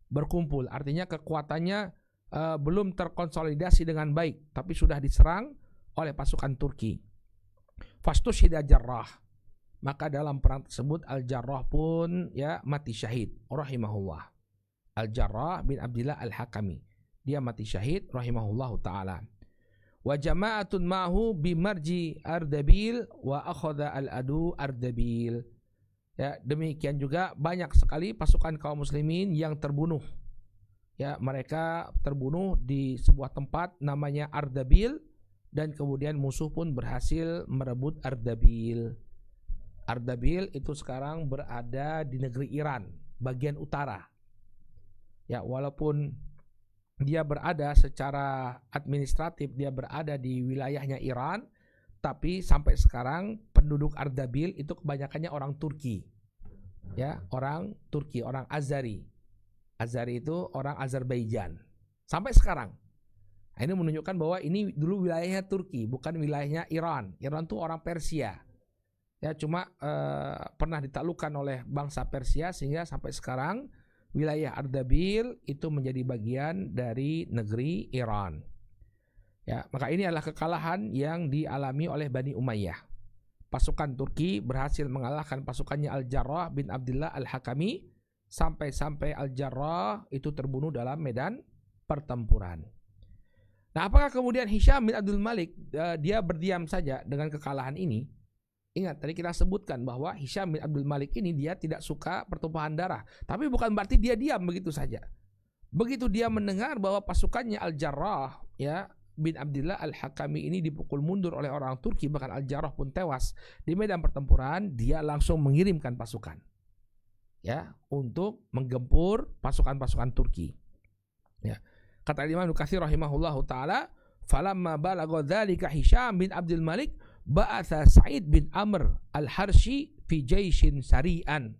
berkumpul. Artinya kekuatannya belum terkonsolidasi dengan baik, tapi sudah diserang oleh pasukan Turki. Fastushhida Jarrah. Maka dalam perang tersebut Al-Jarrah pun, ya, mati syahid rahimahullah. Al-Jarrah bin Abdullah Al-Hakami, dia mati syahid rahimahullahu taala. Wa jama'atun ma'hu bimarji Ardabil wa akhadha al-adu Ardabil. Ya, demikian juga banyak sekali pasukan kaum muslimin yang terbunuh. Ya, mereka terbunuh di sebuah tempat namanya Ardabil, dan kemudian musuh pun berhasil merebut Ardabil. Ardabil itu sekarang berada di negeri Iran, bagian utara. Ya, walaupun dia berada secara administratif, dia berada di wilayahnya Iran, tapi sampai sekarang penduduk Ardabil itu kebanyakannya orang Turki. Ya, orang Turki, orang Azari. Azari itu orang Azerbaijan. Sampai sekarang. Nah, ini menunjukkan bahwa ini dulu wilayahnya Turki, bukan wilayahnya Iran. Iran itu orang Persia. Ya, cuma pernah ditaklukkan oleh bangsa Persia sehingga sampai sekarang wilayah Ardabil itu menjadi bagian dari negeri Iran. Ya, maka ini adalah kekalahan yang dialami oleh Bani Umayyah. Pasukan Turki berhasil mengalahkan pasukannya Al-Jarrah bin Abdullah Al-Hakami, sampai-sampai Al-Jarrah itu terbunuh dalam medan pertempuran. Nah, apakah kemudian Hisham bin Abdul Malik dia berdiam saja dengan kekalahan ini? Ingat, tadi kita sebutkan bahwa Hisham bin Abdul Malik ini dia tidak suka pertumpahan darah. Tapi bukan berarti dia diam begitu saja. Begitu dia mendengar bahwa pasukannya Al-Jarrah, ya, bin Abdullah Al-Hakami ini dipukul mundur oleh orang Turki, bahkan Al-Jarrah pun tewas di medan pertempuran, dia langsung mengirimkan pasukan, ya, untuk menggempur pasukan-pasukan Turki. Ya. Kata Imam Ibnu Katsir rahimahullahu taala, falamma balagha dzalika Hisham bin Abdul Malik ba'atha Sa'id bin Amr al-Harshi fi jaishin sari'an.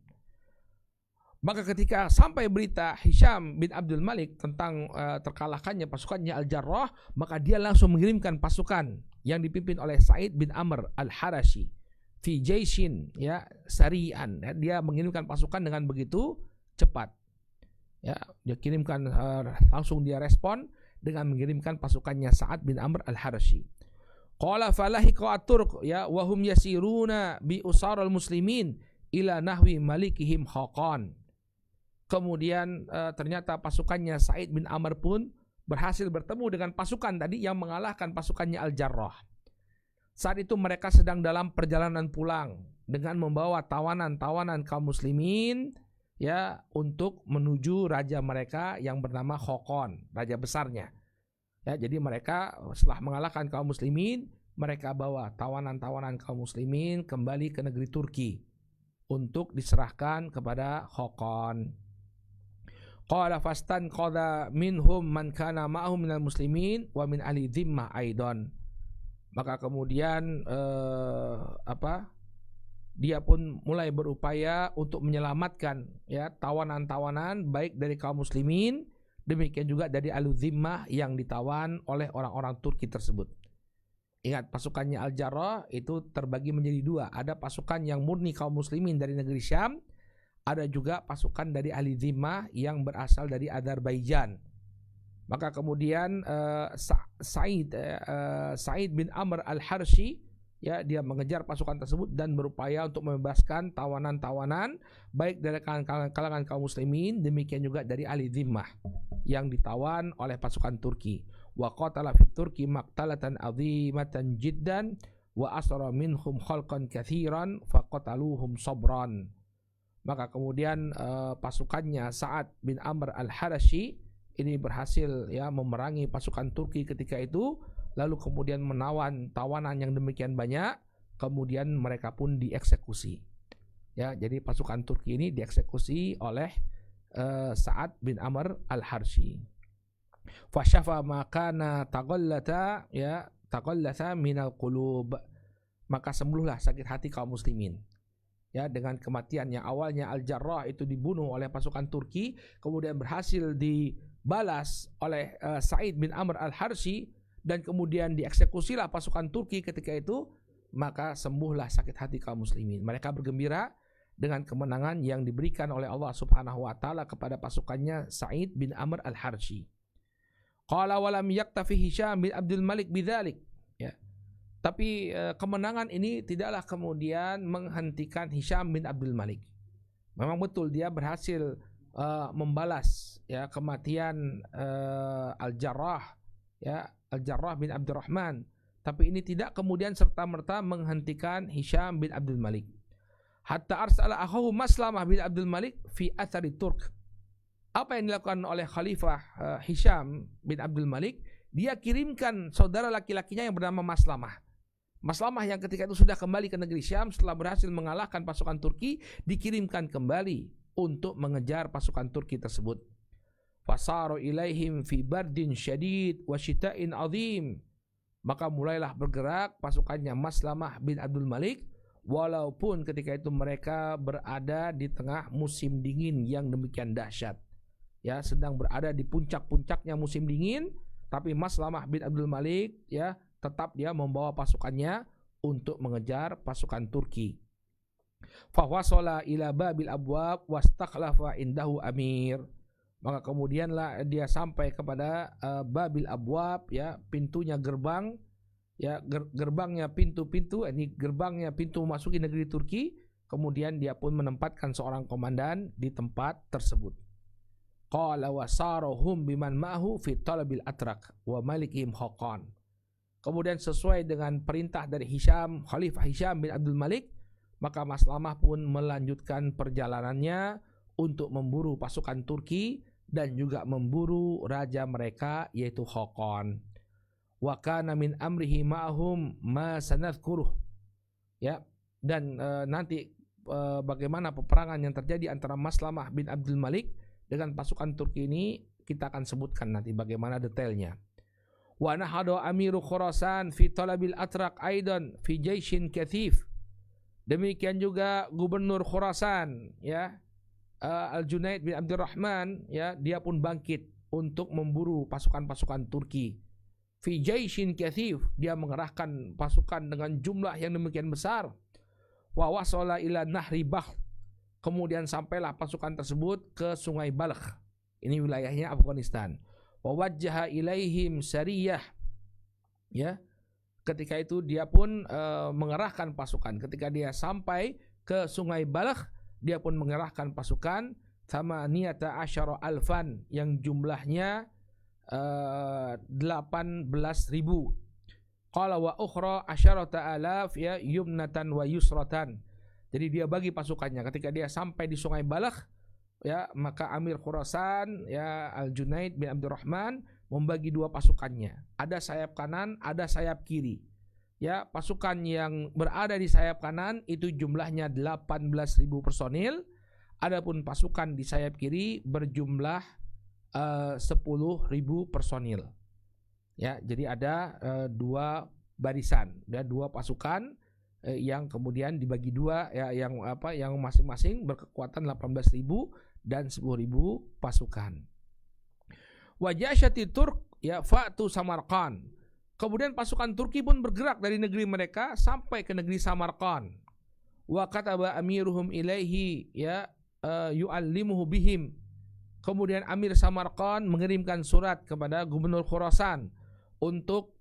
Maka ketika sampai berita Hisham bin Abdul Malik tentang terkalahkannya pasukannya Al-Jarrah, maka dia langsung mengirimkan pasukan yang dipimpin oleh Sa'id bin Amr al-Harshi fi jaishin, ya, sari'an. Dia mengirimkan pasukan dengan begitu cepat. Ya, dia kirimkan langsung dia respon dengan mengirimkan pasukannya Sa'ad bin Amr al-Harshi. Qala falahiqa at-Turk, ya, wa hum yasiruna bi usaral muslimin ila nahwi malikihim Khaqan. Kemudian ternyata pasukannya Sa'id bin Amr pun berhasil bertemu dengan pasukan tadi yang mengalahkan pasukannya Al-Jarrah. Saat itu mereka sedang dalam perjalanan pulang dengan membawa tawanan-tawanan kaum muslimin, ya, untuk menuju raja mereka yang bernama Khaqan, raja besarnya. Ya, jadi mereka setelah mengalahkan kaum muslimin, mereka bawa tawanan-tawanan kaum muslimin kembali ke negeri Turki untuk diserahkan kepada Khaqan. Qala fastan qada minhum man kana ma'ahum minal muslimin wa min ahli dhimmah aidan. Maka kemudian dia pun mulai berupaya untuk menyelamatkan ya tawanan-tawanan baik dari kaum muslimin, demikian juga dari Al-Zimmah yang ditawan oleh orang-orang Turki tersebut. Ingat, pasukannya Al-Jarrah itu terbagi menjadi dua. Ada pasukan yang murni kaum muslimin dari negeri Syam, ada juga pasukan dari ahli Zimmah yang berasal dari Azerbaijan. Maka kemudian Sa'id bin Amr al-Harshi ya, dia mengejar pasukan tersebut dan berupaya untuk membebaskan tawanan-tawanan baik dari kalangan kaum muslimin, demikian juga dari ahli Zimmah yang ditawan oleh pasukan Turki. Wa qatala fi Turki maqtalatan azimatan jiddan wa asra minhum khalqan katsiran fa qataluhum sabran. Maka kemudian pasukannya Sa'ad bin Amr al-Harshi ini berhasil ya memerangi pasukan Turki ketika itu, lalu kemudian menawan tawanan yang demikian banyak, kemudian mereka pun dieksekusi. Ya, jadi pasukan Turki ini dieksekusi oleh Sa'ad bin Amr al-Harshi. Fasyafa makana taqallata minal qulub. Maka sembuhlah sakit hati kaum muslimin. Ya, dengan kematian yang awalnya Al-Jarrah itu dibunuh oleh pasukan Turki, kemudian berhasil dibalas oleh Sa'id bin Amr al-Harshi, dan kemudian dieksekusilah pasukan Turki ketika itu, maka sembuhlah sakit hati kaum muslimin. Mereka bergembira dengan kemenangan yang diberikan oleh Allah Subhanahu wa taala kepada pasukannya Sa'id bin Amr al-Harshi. Qala wa lam yaktafi Hisham bin Abdul Malik bidzalik. Ya. Tapi kemenangan ini tidaklah kemudian menghentikan Hisham bin Abdul Malik. Memang betul dia berhasil membalas ya kematian Al-Jarrah ya, Al-Jarrah bin Abdurrahman, tapi ini tidak kemudian serta-merta menghentikan Hisham bin Abdul Malik. Hatta arsala akhahu Maslamah bin Abdul Malik fi athari Turk. Apa yang dilakukan oleh Khalifah Hisham bin Abdul Malik? Dia kirimkan saudara laki-lakinya yang bernama Maslamah. Maslamah yang ketika itu sudah kembali ke negeri Syam setelah berhasil mengalahkan pasukan Turki, dikirimkan kembali untuk mengejar pasukan Turki tersebut. Fasaru ilaihim fi bardin syadid wa syita'in azim. Maka mulailah bergerak pasukannya Maslamah bin Abdul Malik, walaupun ketika itu mereka berada di tengah musim dingin yang demikian dahsyat. Ya, sedang berada di puncak-puncaknya musim dingin, tapi Maslamah bin Abdul Malik ya tetap dia membawa pasukannya untuk mengejar pasukan Turki. Fa wasala ila babil abwab wastakhlafa indahu amir. Maka kemudianlah dia sampai kepada babil abwab ya, pintunya gerbang ya, gerbangnya pintu-pintu, ini gerbangnya pintu memasuki negeri Turki. Kemudian dia pun menempatkan seorang komandan di tempat tersebut. Qala wasarohum biman ma'hu fi talabil atrak wa malikihim Khaqan. Kemudian sesuai dengan perintah dari Hisham, Khalifah Hisham bin Abdul Malik, maka Maslamah pun melanjutkan perjalanannya untuk memburu pasukan Turki dan juga memburu raja mereka yaitu Khaqan. Wa kana min amrihi ma'hum ma sanadhkuruh. Ya, dan nanti bagaimana peperangan yang terjadi antara Maslamah bin Abdul Malik dengan pasukan Turki ini kita akan sebutkan nanti bagaimana detailnya. Wa nahadu amiru Khurasan fi talabil atrak aidan fi jaishin kathif. Demikian juga gubernur Khurasan ya, Al-Junaid bin Abdurrahman ya, dia pun bangkit untuk memburu pasukan-pasukan Turki. Fi jaishin kathif, dia mengerahkan pasukan dengan jumlah yang demikian besar. Wa wasala ila nahri Bahr. Kemudian sampailah pasukan tersebut ke Sungai Balkh. Ini wilayahnya Afghanistan. Wa wajjaha ilaihim sariyah. Ya. Ketika itu dia pun mengerahkan pasukan. Ketika dia sampai ke Sungai Balkh, dia pun mengerahkan pasukan thamaniyata asyara alfan yang jumlahnya 18.000. Qala wa ukhra asyarata alaf ya yumnatan wa yusratan. Jadi dia bagi pasukannya ketika dia sampai di Sungai Balkh ya, maka Amir Khurasan ya Al-Junaid bin Abdurrahman membagi dua pasukannya. Ada sayap kanan, ada sayap kiri. Ya, pasukan yang berada di sayap kanan itu jumlahnya 18.000 personil. Adapun pasukan di sayap kiri berjumlah 10.000 personil. Ya, jadi ada dua barisan, ya, dua pasukan yang kemudian dibagi dua, ya, yang masing-masing berkekuatan 18.000 dan 10.000 pasukan. Wajasyati Turk, ya, fa'tu Samarqand. Kemudian pasukan Turki pun bergerak dari negeri mereka sampai ke negeri Samarqand. Wa kataba amiruhum ilaihi, ya, yu'allimuhu bihim. Kemudian Amir Samarqand mengirimkan surat kepada Gubernur Khurasan untuk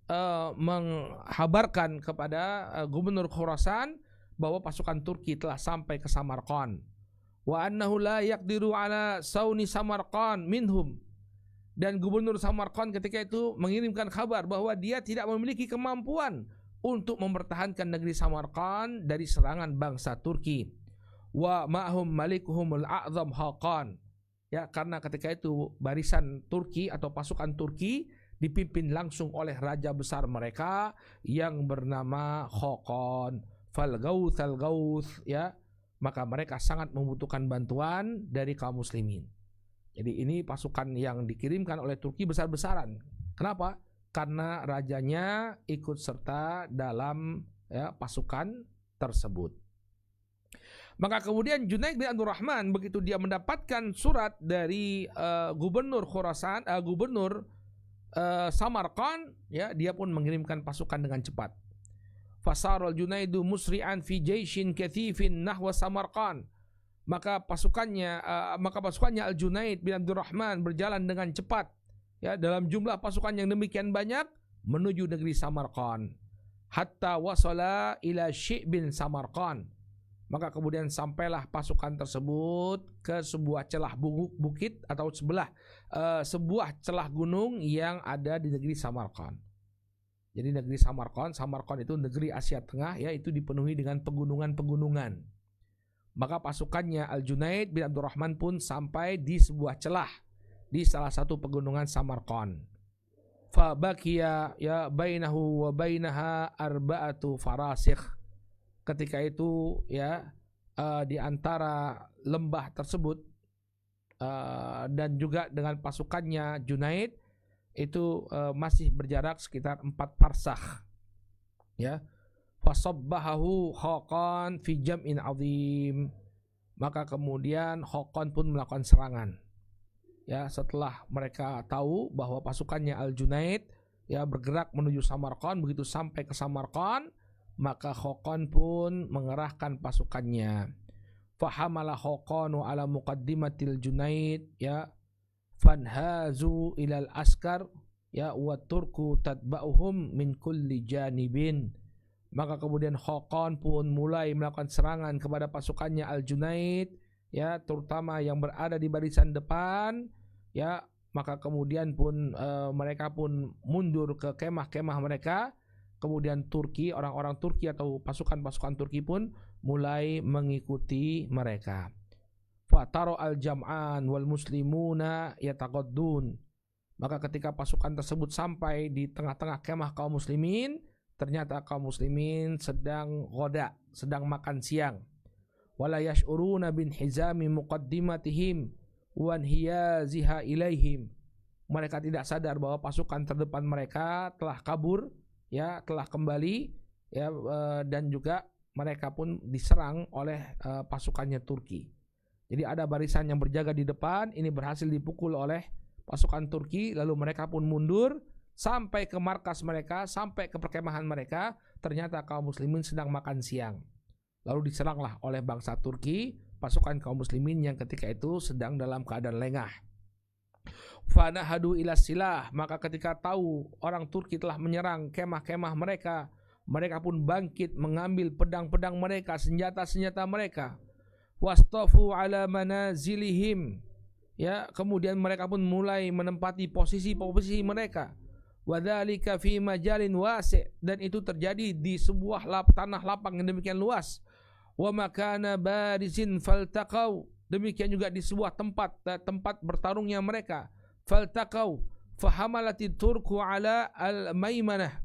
menghabarkan kepada Gubernur Khurasan bahwa pasukan Turki telah sampai ke Samarqand. Wa annahu la yaqdiru ala sauni Samarqand minhum. Dan Gubernur Samarqand ketika itu mengirimkan kabar bahwa dia tidak memiliki kemampuan untuk mempertahankan negeri Samarqand dari serangan bangsa Turki. Wa ma'hum malikuhumul a'zam Hakan. Ya, karena ketika itu barisan Turki atau pasukan Turki dipimpin langsung oleh raja besar mereka yang bernama Hakan. Falgauth al-gauth, ya, maka mereka sangat membutuhkan bantuan dari kaum muslimin. Jadi ini pasukan yang dikirimkan oleh Turki besar-besaran. Kenapa? Karena rajanya ikut serta dalam, ya, pasukan tersebut. Maka kemudian Junaid bin Abdurrahman begitu dia mendapatkan surat dari Gubernur Khurasan, Gubernur Samarqand, ya, dia pun mengirimkan pasukan dengan cepat. Fasarul Junaidu musri'an fi jaishin kathifin nahwa Samarqand. Maka pasukannya Al-Junaid bin Abdurrahman berjalan dengan cepat, ya, dalam jumlah pasukan yang demikian banyak menuju negeri Samarqand. Hatta wasala ila Syi'bin Samarqand. Maka kemudian sampailah pasukan tersebut ke sebuah celah bukit atau sebuah celah gunung yang ada di negeri Samarqand. Jadi negeri Samarqand itu negeri Asia Tengah, ya, itu dipenuhi dengan pegunungan-pegunungan. Maka pasukannya Al-Junaid bin Abdurrahman pun sampai di sebuah celah di salah satu pegunungan Samarqand. Fa baqiya, ya, bainahu wa bainaha arba'atu farasikh. Ketika itu, ya, di antara lembah tersebut dan juga dengan pasukannya Junaid itu masih berjarak sekitar 4 parsakh, ya. Fasabbahahu Hakan fi jam'in azim. Maka kemudian Hakan pun melakukan serangan, ya, setelah mereka tahu bahwa pasukannya Al-Junaid, ya, bergerak menuju Samarqand. Begitu sampai ke Samarqand, maka Hakan pun mengerahkan pasukannya. Fahamala Hakanu ala muqaddimatil Junaid, ya, fanhazu ilal askar, ya, wa turku tatba'uhum min kulli janibin. Maka kemudian Hakan pun mulai melakukan serangan kepada pasukannya Al-Junaid, ya, terutama yang berada di barisan depan, ya. Maka kemudian pun mereka pun mundur ke kemah-kemah mereka. Kemudian Turki, orang-orang Turki atau pasukan-pasukan Turki pun mulai mengikuti mereka. Fataro al-jam'an wal muslimuna yataqaddun. Maka ketika pasukan tersebut sampai di tengah-tengah kemah kaum muslimin, ternyata kaum muslimin sedang ghoda, sedang makan siang. Wala yash'uruna bin hizami muqaddimatihim wa hiyaziha ilaihim. Mereka tidak sadar bahwa pasukan terdepan mereka telah kabur, ya, telah kembali, ya, dan juga mereka pun diserang oleh pasukannya Turki. Jadi ada barisan yang berjaga di depan, ini berhasil dipukul oleh pasukan Turki, lalu mereka pun mundur sampai ke markas mereka, sampai ke perkemahan mereka. Ternyata kaum muslimin sedang makan siang. Lalu diseranglah oleh bangsa Turki pasukan kaum muslimin yang ketika itu sedang dalam keadaan lengah. Fanahadu ila silah. Maka ketika tahu orang Turki telah menyerang kemah-kemah mereka, mereka pun bangkit mengambil pedang-pedang mereka, senjata-senjata mereka. Wastafu ala manazilihim, ya, kemudian mereka pun mulai menempati posisi-posisi mereka. Wadzalika fi majalin wasi', dan itu terjadi di sebuah tanah lapang yang demikian luas. Wa makana barizin faltaqau, demikian juga di sebuah tempat bertarungnya mereka. Faltaqau fahamalati turku ala al-maimanah,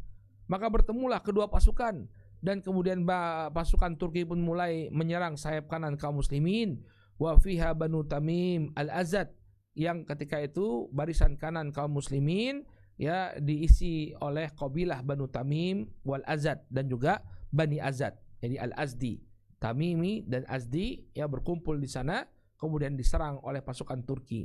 maka bertemulah kedua pasukan, dan kemudian pasukan Turki pun mulai menyerang sayap kanan kaum muslimin. Wa fiha Banu Tamim al-Azad, yang ketika itu barisan kanan kaum muslimin ya diisi oleh kabilah Banu Tamim wal Azad dan juga Bani Azad. Jadi Al-Azdi, Tamimi dan Azdi ya berkumpul di sana kemudian diserang oleh pasukan Turki.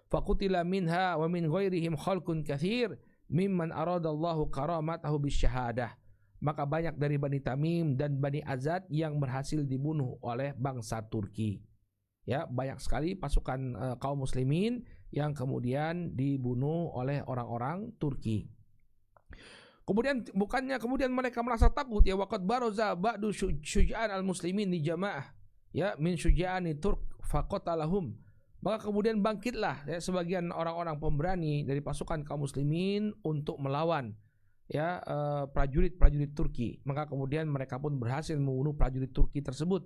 Faqutila minha wa min ghairihim khalqun katsir mimman aradallahu karamatahu bisyahadah. Maka banyak dari Bani Tamim dan Bani Azad yang berhasil dibunuh oleh bangsa Turki. Ya, banyak sekali pasukan kaum muslimin yang kemudian dibunuh oleh orang-orang Turki. Kemudian kemudian mereka merasa takut ya, waqad baraza ba'du syuja'an al-muslimin di jamaah ya min syuja'ani turk faqatalahum. Maka kemudian bangkitlah ya sebagian orang-orang pemberani dari pasukan kaum muslimin untuk melawan ya prajurit-prajurit Turki. Maka kemudian mereka pun berhasil membunuh prajurit Turki tersebut.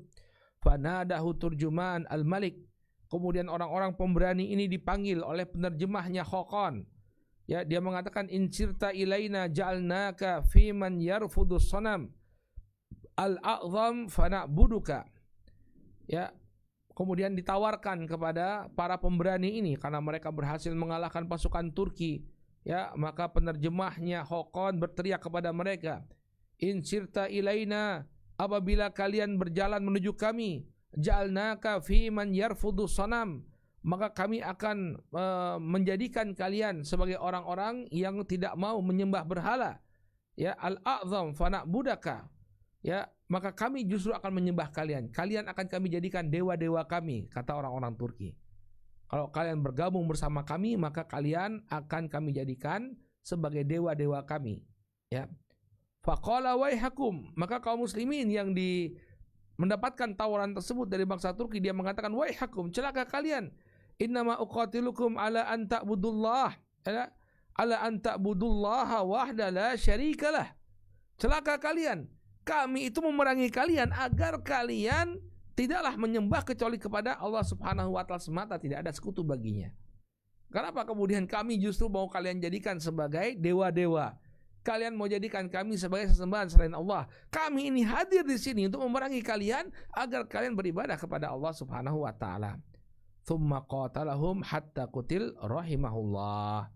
Fanadahu turjuman al-malik. Kemudian orang-orang pemberani ini dipanggil oleh penerjemahnya Khaqan. Ya, dia mengatakan insirta ilaina ja'alnaka fi man yarfudus sanam al-a'zam fana'buduka. Ya, kemudian ditawarkan kepada para pemberani ini karena mereka berhasil mengalahkan pasukan Turki. Ya, maka penerjemahnya Khaqan berteriak kepada mereka, insirta ilaina, apabila kalian berjalan menuju kami, ja'alnaka fi man yarfudus sanam, maka kami akan menjadikan kalian sebagai orang-orang yang tidak mau menyembah berhala. Ya, al-a'zam fana'budaka. Ya, maka kami justru akan menyembah kalian. Kalian akan kami jadikan dewa-dewa kami, kata orang-orang Turki. Kalau kalian bergabung bersama kami, maka kalian akan kami jadikan sebagai dewa-dewa kami. Ya. Faqala waihakum, maka kaum muslimin yang mendapatkan tawaran tersebut dari bangsa Turki, dia mengatakan waihakum, celaka kalian. Innama uqatilukum ala an ta'budullah, ala an ta'budullaha wahda la syarikalah. Celaka kalian, kami itu memerangi kalian agar kalian tidaklah menyembah kecuali kepada Allah Subhanahu wa taala semata, tidak ada sekutu baginya. Kenapa kemudian kami justru mau kalian jadikan sebagai dewa-dewa? Kalian mau jadikan kami sebagai sesembahan selain Allah. Kami ini hadir di sini untuk memerangi kalian agar kalian beribadah kepada Allah Subhanahu wa taala. Tsumma qatalahum hatta qutil rahimahullah.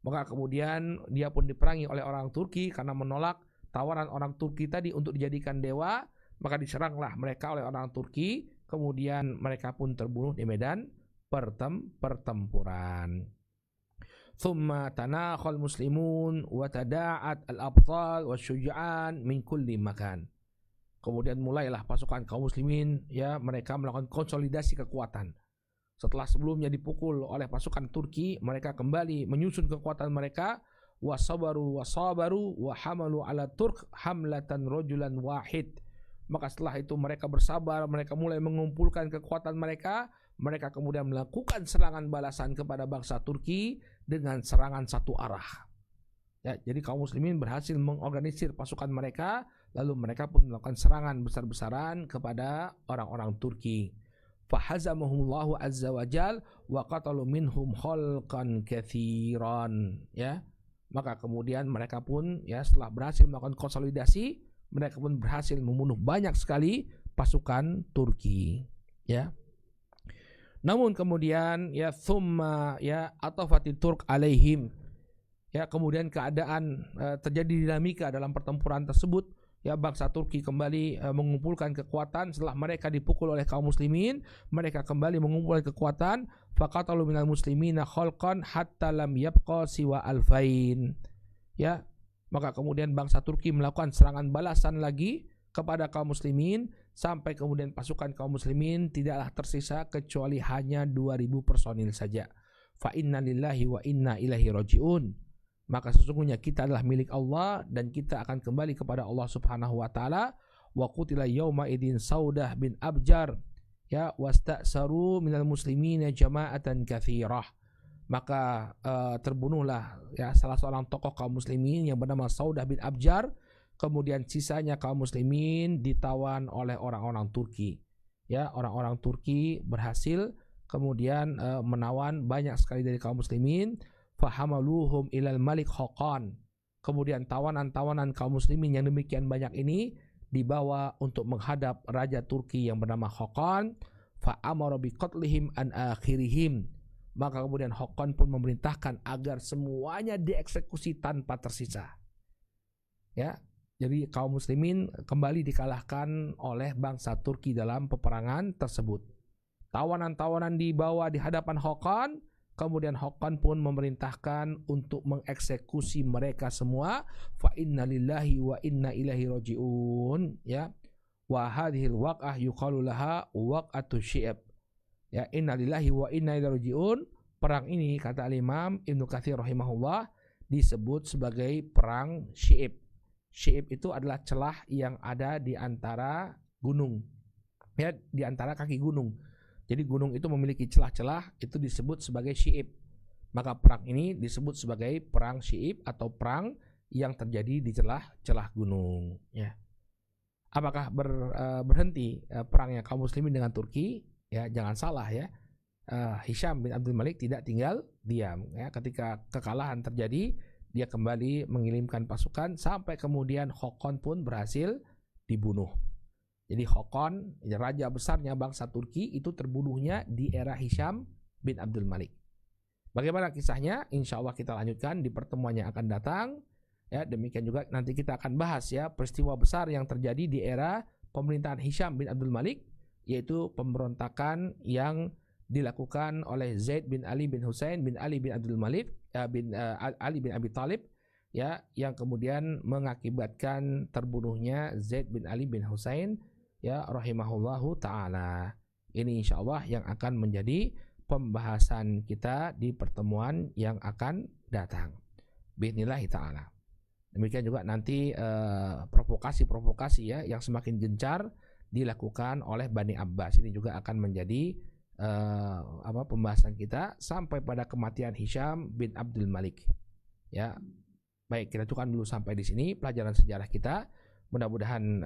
Maka kemudian dia pun diperangi oleh orang Turki karena menolak tawaran orang Turki tadi untuk dijadikan dewa, maka diseranglah mereka oleh orang Turki, kemudian mereka pun terbunuh di medan pertempuran. Thumma tanakhal muslimun wa tada'at al-abtal wasyuja'an min kulli makan. Kemudian mulailah pasukan kaum muslimin ya, mereka melakukan konsolidasi kekuatan. Setelah sebelumnya dipukul oleh pasukan Turki, mereka kembali menyusun kekuatan mereka, wasabaru wa hamalu ala turk hamlatan rajulan wahid. Maka setelah itu mereka bersabar, mereka mulai mengumpulkan kekuatan mereka. Mereka kemudian melakukan serangan balasan kepada bangsa Turki dengan serangan satu arah. Ya, jadi kaum muslimin berhasil mengorganisir pasukan mereka, lalu mereka pun melakukan serangan besar-besaran kepada orang-orang Turki. Fahazamahumullahu azza wa jal wa qatalu minhum khalqan katsiran. Ya, maka kemudian mereka pun ya setelah berhasil melakukan konsolidasi, mereka pun berhasil membunuh banyak sekali pasukan Turki. Ya. Namun kemudian ya thumma ya atafati turk alaihim, ya kemudian keadaan terjadi dinamika dalam pertempuran tersebut. Ya, bangsa Turki kembali mengumpulkan kekuatan setelah mereka dipukul oleh kaum muslimin. Mereka kembali mengumpulkan kekuatan. Faqatalu minal muslimina khalqan hatta lam yabqa siwa alfain. Ya, maka kemudian bangsa Turki melakukan serangan balasan lagi kepada kaum muslimin, sampai kemudian pasukan kaum muslimin tidaklah tersisa kecuali hanya 2.000 personil saja. Fa inna lillahi wa inna ilaihi rajiun. Maka sesungguhnya kita adalah milik Allah dan kita akan kembali kepada Allah Subhanahu wa taala. Wa qutila yauma idin Saudah bin Abjar ya wasta'saru minal muslimina jama'atan katsirah. Maka terbunuhlah ya salah seorang tokoh kaum muslimin yang bernama Saudah bin Abjar. Kemudian sisanya kaum muslimin ditawan oleh orang-orang Turki. Ya, orang-orang Turki berhasil kemudian menawan banyak sekali dari kaum muslimin. Fahamaluhum ilal malik Khaqan. Kemudian tawanan-tawanan kaum muslimin yang demikian banyak ini dibawa untuk menghadap raja Turki yang bernama Khaqan. Fa'amara biqatlihim an akhirihim. Maka kemudian Hoqqan pun memerintahkan agar semuanya dieksekusi tanpa tersisa. Ya, jadi kaum muslimin kembali dikalahkan oleh bangsa Turki dalam peperangan tersebut. Tawanan-tawanan dibawa di hadapan Hoqqan, kemudian Hoqqan pun memerintahkan untuk mengeksekusi mereka semua. Fa inna lillahi wa inna ilaihi rajiun. Ya, wa hadhil waq'ah yuqalu laha waq'atu syi'ab. Ya, inna lillahi wa inna ilaihi rajiun. Perang ini, kata Imam Ibnu Katsir rahimahullah, disebut sebagai perang Syi'ib. Syi'ib itu adalah celah yang ada di antara gunung, ya, di antara kaki gunung. Jadi gunung itu memiliki celah-celah, itu disebut sebagai Syi'ib. Maka perang ini disebut sebagai perang Syi'ib atau perang yang terjadi di celah-celah gunung. Ya. Apakah berhenti perangnya kaum muslimin dengan Turki? Ya, jangan salah ya. Hisham bin Abdul Malik tidak tinggal diam. Ya. Ketika kekalahan terjadi, dia kembali mengirimkan pasukan sampai kemudian Hoqqan pun berhasil dibunuh. Jadi Hoqqan, raja besarnya bangsa Turki, itu terbunuhnya di era Hisham bin Abdul Malik. Bagaimana kisahnya? Insya Allah kita lanjutkan di pertemuan yang akan datang. Ya, demikian juga nanti kita akan bahas ya peristiwa besar yang terjadi di era pemerintahan Hisham bin Abdul Malik, yaitu pemberontakan yang dilakukan oleh Zaid bin Ali bin Husain bin Ali bin Abdul Malik bin Ali bin Abi Thalib, ya, yang kemudian mengakibatkan terbunuhnya Zaid bin Ali bin Husain, ya, rahimahullahu taala. Ini insyaallah yang akan menjadi pembahasan kita di pertemuan yang akan datang. Bismillahi taala. Demikian juga nanti provokasi-provokasi ya yang semakin gencar dilakukan oleh Bani Abbas. Ini juga akan menjadi pembahasan kita sampai pada kematian Hisham bin Abdul Malik. Ya, baik, kita cukupkan dulu sampai di sini pelajaran sejarah kita. Mudah-mudahan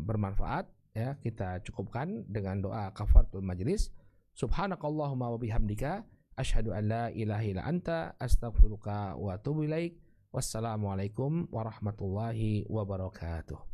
bermanfaat. Ya, kita cukupkan dengan doa kafaratul majlis. Subhanakallahumma wa bihamdika asyhadu an la ilaha illa anta astaghfiruka wa atubu ilaik. Wassalamualaikum warahmatullahi wabarakatuh.